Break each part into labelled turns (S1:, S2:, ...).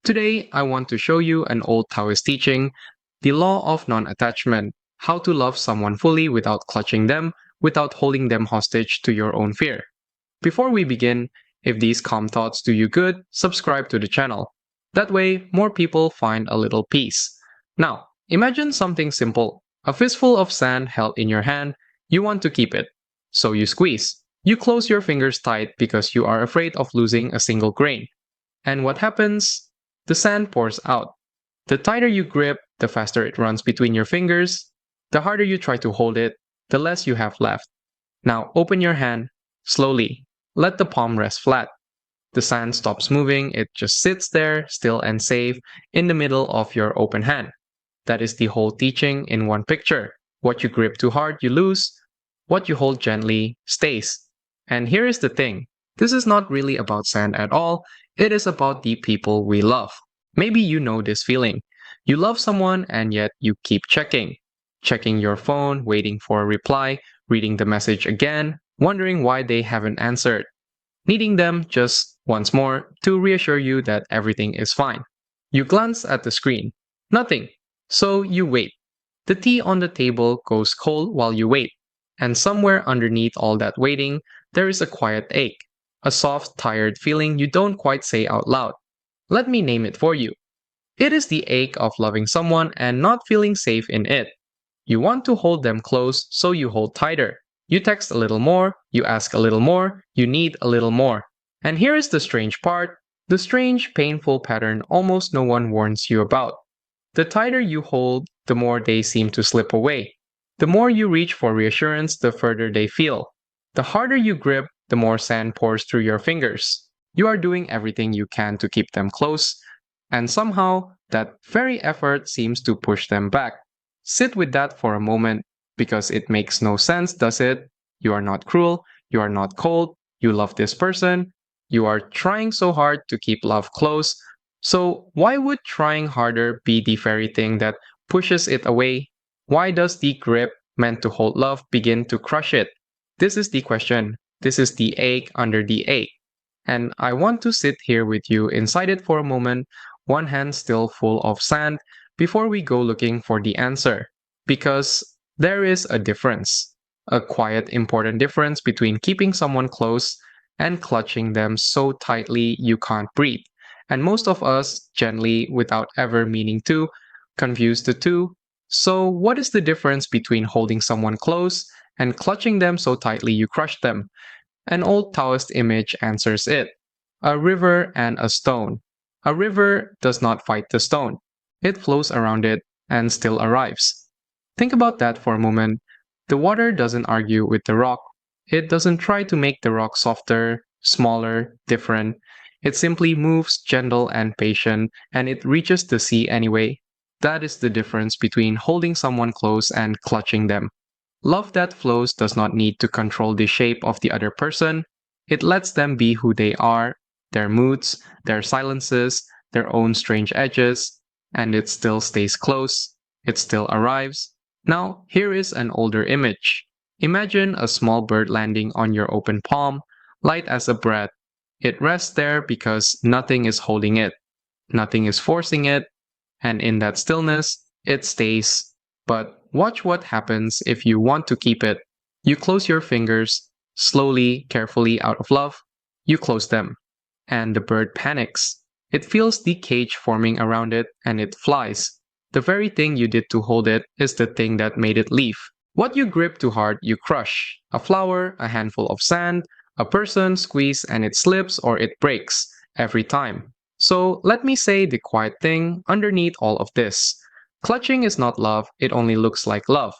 S1: Today, I want to show you an old Taoist teaching, the law of non-attachment, how to love someone fully without clutching them, without holding them hostage to your own fear. Before we begin, if these calm thoughts do you good, subscribe to the channel. That way, more people find a little peace. Now, imagine something simple. A fistful of sand held in your hand, you want to keep it. So you squeeze. You close your fingers tight because you are afraid of losing a single grain. And what happens? The sand pours out. The tighter you grip, the faster it runs between your fingers. The harder you try to hold it, the less you have left. Now open your hand, slowly. Let the palm rest flat. The sand stops moving, it just sits there, still and safe, in the middle of your open hand. That is the whole teaching in one picture. What you grip too hard, you lose. What you hold gently, stays. And here is the thing. This is not really about sand at all. It is about the people we love. Maybe you know this feeling. You love someone and yet you keep checking. Checking your phone, waiting for a reply, reading the message again, wondering why they haven't answered. Needing them just once more to reassure you that everything is fine. You glance at the screen. Nothing. So you wait. The tea on the table goes cold while you wait. And somewhere underneath all that waiting, there is a quiet ache. A soft, tired feeling you don't quite say out loud. Let me name it for you. It is the ache of loving someone and not feeling safe in it. You want to hold them close, so you hold tighter. You text a little more, you ask a little more, you need a little more. And here is the strange part, the strange, painful pattern almost no one warns you about. The tighter you hold, the more they seem to slip away. The more you reach for reassurance, the further they feel. The harder you grip, the more sand pours through your fingers. You are doing everything you can to keep them close, and somehow that very effort seems to push them back. Sit with that for a moment, because it makes no sense, does it? You are not cruel, you are not cold, you love this person, you are trying so hard to keep love close, so why would trying harder be the very thing that pushes it away? Why does the grip meant to hold love begin to crush it? This is the question. This is the ache under the ache. And I want to sit here with you inside it for a moment, one hand still full of sand, before we go looking for the answer. Because there is a difference. A quiet, important difference between keeping someone close and clutching them so tightly you can't breathe. And most of us, gently, without ever meaning to, confuse the two. So what is the difference between holding someone close and clutching them so tightly you crush them? An old Taoist image answers it. A river and a stone. A river does not fight the stone. It flows around it and still arrives. Think about that for a moment. The water doesn't argue with the rock. It doesn't try to make the rock softer, smaller, different. It simply moves gentle and patient, and it reaches the sea anyway. That is the difference between holding someone close and clutching them. Love that flows does not need to control the shape of the other person. It lets them be who they are, their moods, their silences, their own strange edges, and it still stays close. It still arrives. Now, here is an older image. Imagine a small bird landing on your open palm, light as a breath. It rests there because nothing is holding it. Nothing is forcing it. And in that stillness, it stays. But watch what happens if you want to keep it. You close your fingers, slowly, carefully out of love. You close them. And the bird panics. It feels the cage forming around it and it flies. The very thing you did to hold it is the thing that made it leave. What you grip too hard, you crush. A flower, a handful of sand, a person squeeze and it slips or it breaks every time. So let me say the quiet thing underneath all of this. Clutching is not love, it only looks like love.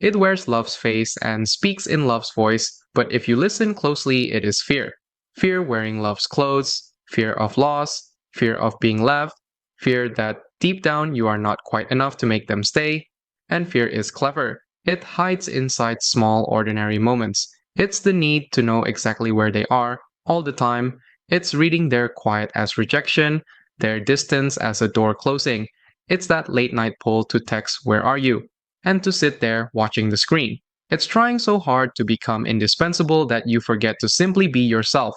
S1: It wears love's face and speaks in love's voice, but if you listen closely, it is fear. Fear wearing love's clothes, fear of loss, fear of being left, fear that deep down you are not quite enough to make them stay. And fear is clever. It hides inside small, ordinary moments. It's the need to know exactly where they are, all the time. It's reading their quiet as rejection, their distance as a door closing. It's that late night pull to text, "Where are you?" and to sit there watching the screen. It's trying so hard to become indispensable that you forget to simply be yourself.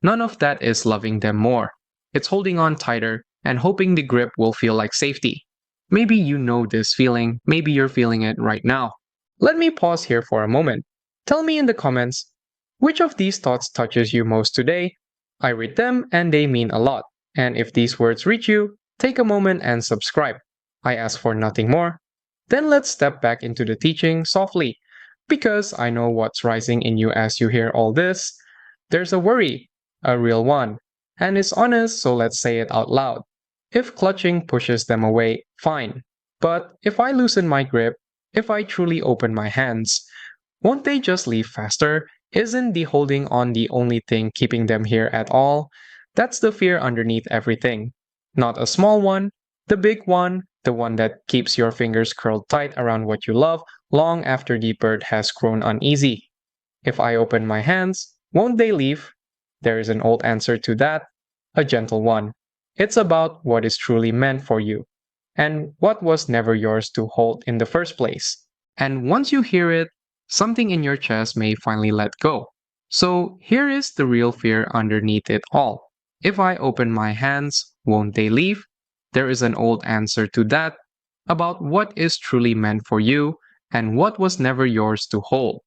S1: None of that is loving them more. It's holding on tighter, and hoping the grip will feel like safety. Maybe you know this feeling, maybe you're feeling it right now. Let me pause here for a moment. Tell me in the comments, which of these thoughts touches you most today? I read them and they mean a lot. And if these words reach you, take a moment and subscribe. I ask for nothing more. Then let's step back into the teaching softly, because I know what's rising in you as you hear all this. There's a worry, a real one, and it's honest, so let's say it out loud. If clutching pushes them away, fine. But if I loosen my grip, if I truly open my hands, won't they just leave faster? Isn't the holding on the only thing keeping them here at all? That's the fear underneath everything. Not a small one, the big one, the one that keeps your fingers curled tight around what you love long after the bird has grown uneasy. If I open my hands, won't they leave? There is an old answer to that, a gentle one. It's about what is truly meant for you, and what was never yours to hold in the first place. And once you hear it, something in your chest may finally let go. So here is the real fear underneath it all. If I open my hands, won't they leave? There is an old answer to that, about what is truly meant for you and what was never yours to hold.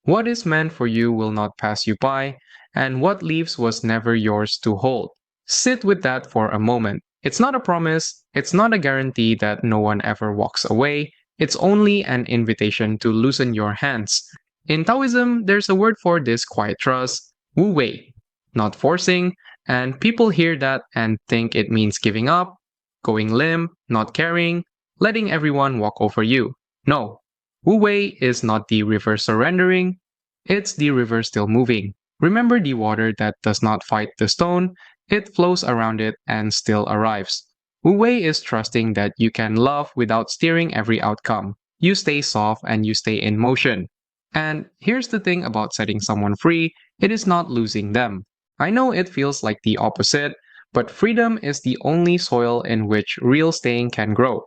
S1: What is meant for you will not pass you by, and what leaves was never yours to hold. Sit with that for a moment. It's not a promise, it's not a guarantee that no one ever walks away, it's only an invitation to loosen your hands. In Taoism, there's a word for this quiet trust, wu wei, not forcing, and people hear that and think it means giving up, going limp, not caring, letting everyone walk over you. No, wu wei is not the river surrendering, it's the river still moving. Remember the water that does not fight the stone, it flows around it and still arrives. Wu wei is trusting that you can love without steering every outcome. You stay soft and you stay in motion. And here's the thing about setting someone free, it is not losing them. I know it feels like the opposite, but freedom is the only soil in which real staying can grow.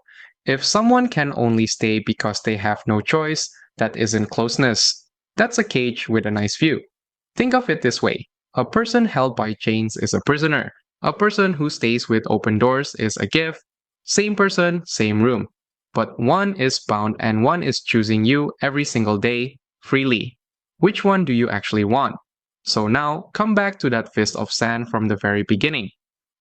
S1: If someone can only stay because they have no choice, that isn't closeness. That's a cage with a nice view. Think of it this way. A person held by chains is a prisoner. A person who stays with open doors is a gift. Same person, same room. But one is bound and one is choosing you every single day, freely. Which one do you actually want? So now, come back to that fist of sand from the very beginning.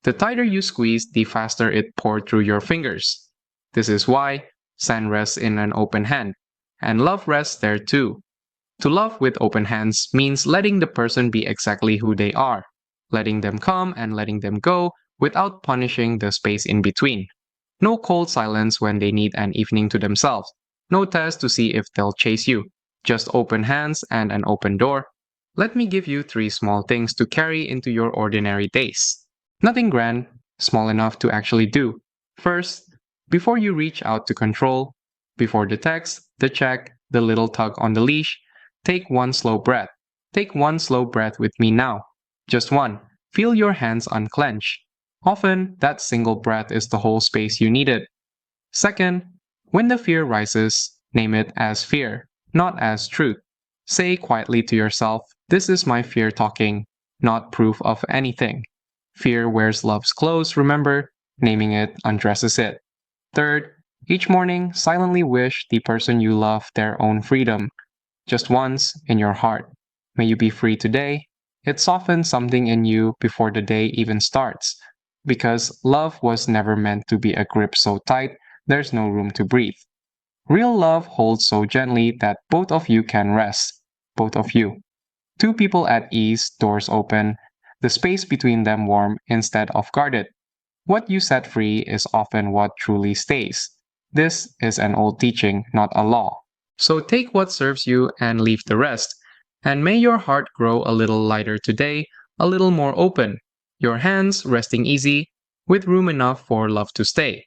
S1: The tighter you squeeze, the faster it poured through your fingers. This is why sand rests in an open hand, and love rests there too. To love with open hands means letting the person be exactly who they are, letting them come and letting them go without punishing the space in between. No cold silence when they need an evening to themselves. No test to see if they'll chase you. Just open hands and an open door. Let me give you 3 small things to carry into your ordinary days. Nothing grand, small enough to actually do. First, before you reach out to control, before the text, the check, the little tug on the leash, take one slow breath. Take one slow breath with me now. Just one. Feel your hands unclench. Often, that single breath is the whole space you needed. Second, when the fear rises, name it as fear, not as truth. Say quietly to yourself, this is my fear talking, not proof of anything. Fear wears love's clothes, remember? Naming it undresses it. Third, each morning, silently wish the person you love their own freedom. Just once, in your heart. May you be free today. It softens something in you before the day even starts. Because love was never meant to be a grip so tight, there's no room to breathe. Real love holds so gently that both of you can rest. Both of you. 2 people at ease, doors open, the space between them warm instead of guarded. What you set free is often what truly stays. This is an old teaching, not a law. So take what serves you and leave the rest. And may your heart grow a little lighter today, a little more open. Your hands resting easy, with room enough for love to stay.